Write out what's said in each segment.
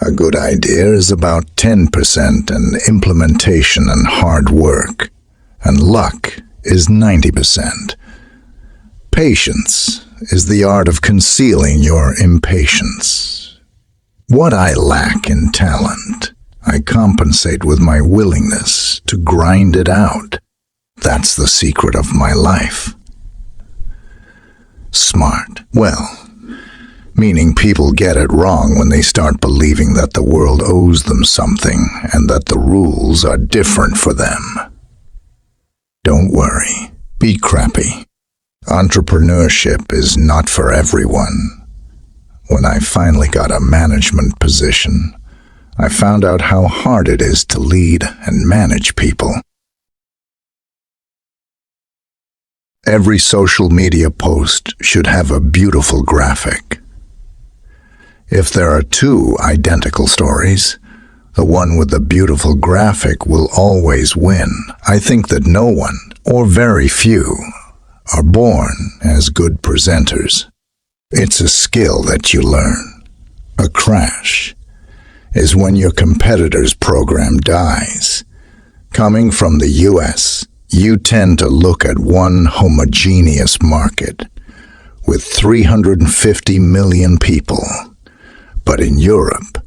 A good idea is about 10% and implementation and hard work, and luck is 90%. Patience is the art of concealing your impatience. What I lack in talent, I compensate with my willingness to grind it out. That's the secret of my life. Smart. Well, meaning people get it wrong when they start believing that the world owes them something and that the rules are different for them. Don't worry. Be crappy. Entrepreneurship is not for everyone. When I finally got a management position, I found out how hard it is to lead and manage people. Every social media post should have a beautiful graphic. If there are two identical stories, the one with the beautiful graphic will always win. I think that no one, or very few, are born as good presenters. It's a skill that you learn. A crash is when your competitor's program dies. Coming from the US, you tend to look at one homogeneous market with 350 million people. But in Europe,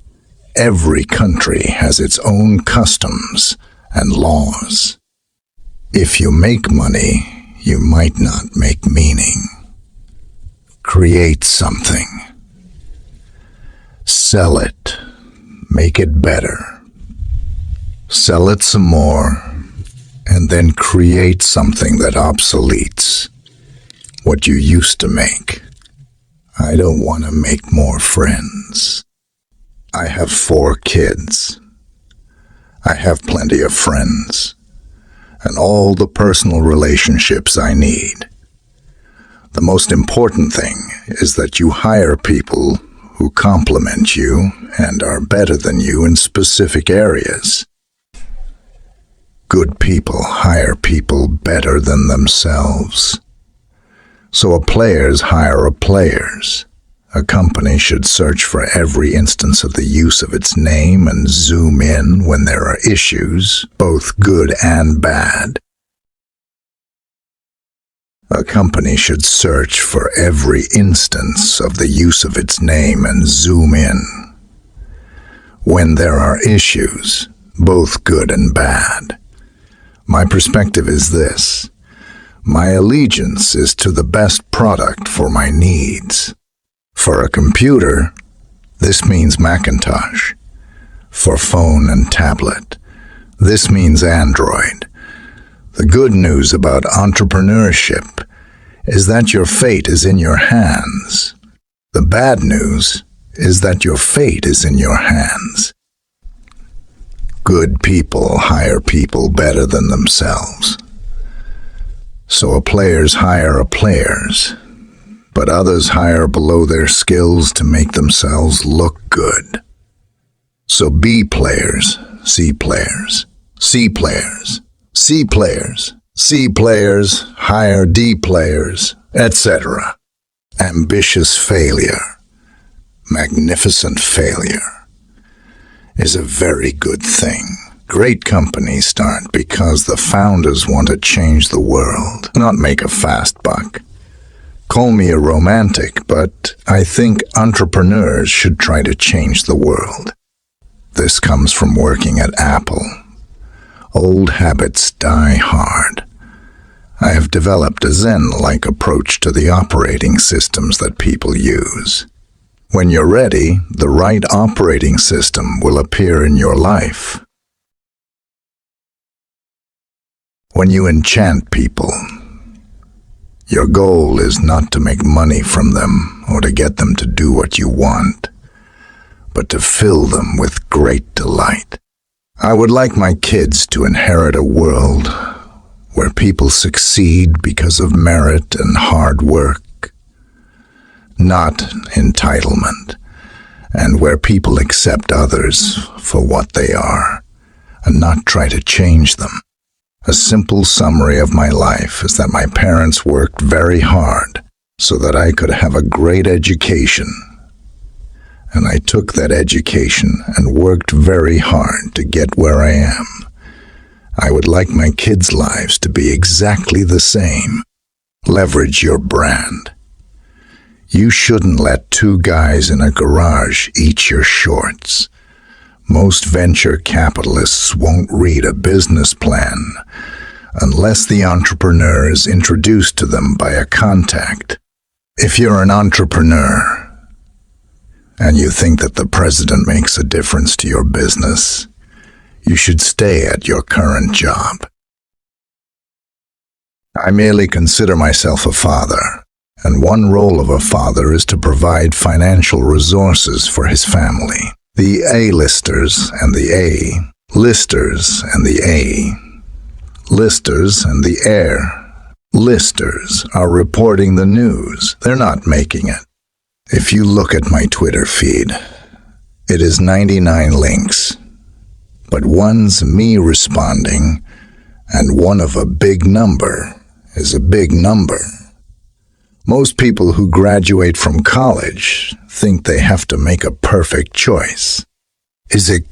every country has its own customs and laws. If you make money, you might not make meaning. Create something. Sell it. Make it better. Sell it some more, and then create something that obsoletes what you used to make. I don't want to make more friends. I have 4 kids. I have plenty of friends, and all the personal relationships I need. The most important thing is that you hire people who complement you and are better than you in specific areas. Good people hire people better than themselves. So a players hire a players. A company should search for every instance of the use of its name and zoom in when there are issues, both good and bad. A company should search for every instance of the use of its name and zoom in when there are issues, both good and bad. My perspective is this. My allegiance is to the best product for my needs. For a computer, this means Macintosh. For phone and tablet, this means Android. The good news about entrepreneurship is that your fate is in your hands. The bad news is that your fate is in your hands. Good people hire people better than themselves. So a players hire a players, but others hire below their skills to make themselves look good. So B players, C players, C players, C players, C players hire D players, etc. Ambitious failure, magnificent failure, is a very good thing. Great companies start because the founders want to change the world, not make a fast buck. Call me a romantic, but I think entrepreneurs should try to change the world. This comes from working at Apple. Old habits die hard. I have developed a Zen-like approach to the operating systems that people use. When you're ready, the right operating system will appear in your life. When you enchant people, your goal is not to make money from them or to get them to do what you want, but to fill them with great delight. I would like my kids to inherit a world where people succeed because of merit and hard work, not entitlement, and where people accept others for what they are and not try to change them. A simple summary of my life is that my parents worked very hard so that I could have a great education and I took that education and worked very hard to get where I am. I would like my kids' lives to be exactly the same. Leverage your brand. You shouldn't let two guys in a garage eat your shorts. Most venture capitalists won't read a business plan unless the entrepreneur is introduced to them by a contact. If you're an entrepreneur and you think that the president makes a difference to your business, you should stay at your current job. I merely consider myself a father, and one role of a father is to provide financial resources for his family. The A-listers and the A-listers and the A-listers and the air-listers are reporting the news. They're not making it. If you look at my Twitter feed, it is 99 links, but one's me responding, and one of a big number is a big number. Most people who graduate from college think they have to make a perfect choice. Is it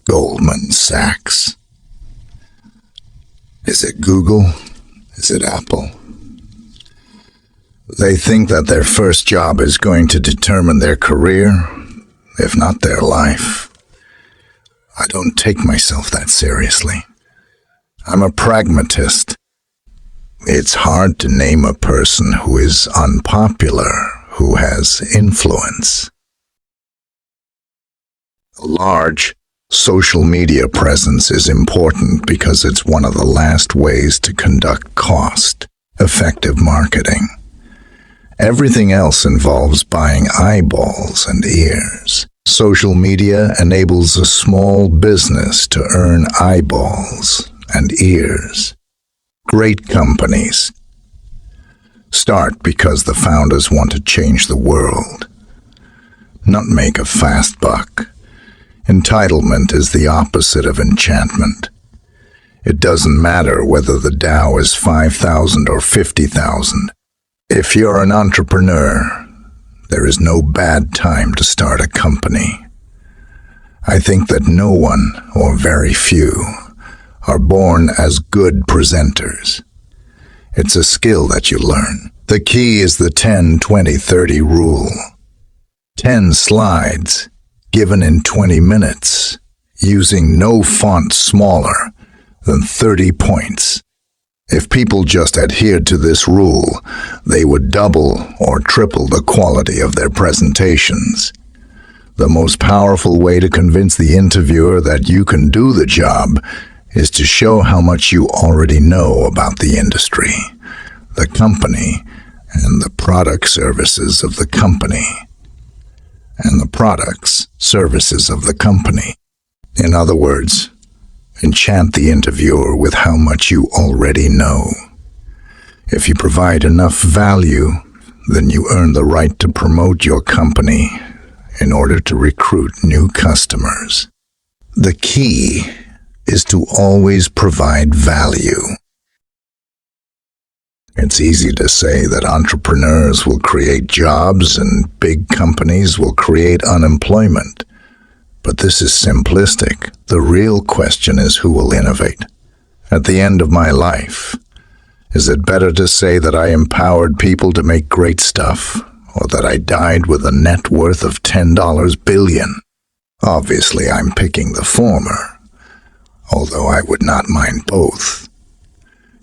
Goldman Sachs? Is it Google? Is it Apple? They think that their first job is going to determine their career, if not their life. I don't take myself that seriously. I'm a pragmatist. It's hard to name a person who is unpopular, who has influence. A large social media presence is important because it's one of the last ways to conduct cost-effective marketing. Everything else involves buying eyeballs and ears. Social media enables a small business to earn eyeballs and ears. Great companies start because the founders want to change the world, not make a fast buck. Entitlement is the opposite of enchantment. It doesn't matter whether the Dow is 5,000 or 50,000. If you're an entrepreneur, there is no bad time to start a company. I think that no one, or very few, are born as good presenters. It's a skill that you learn. The key is the 10-20-30 rule. 10 slides given in 20 minutes, using no font smaller than 30 points. If people just adhered to this rule, they would double or triple the quality of their presentations. The most powerful way to convince the interviewer that you can do the job is to show how much you already know about the industry, the company, and the product services of the company. In other words, enchant the interviewer with how much you already know. If you provide enough value, then you earn the right to promote your company in order to recruit new customers. The key is to always provide value. It's easy to say that entrepreneurs will create jobs and big companies will create unemployment. But this is simplistic. The real question is who will innovate. At the end of my life, is it better to say that I empowered people to make great stuff, or that I died with a net worth of $10 billion? Obviously, I'm picking the former, although I would not mind both.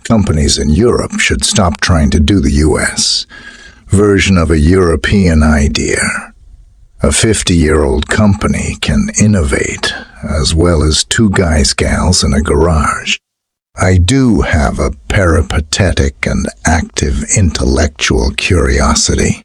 Companies in Europe should stop trying to do the US version of a European idea. A 50-year-old company can innovate as well as two guys-gals in a garage. I do have a peripatetic and active intellectual curiosity.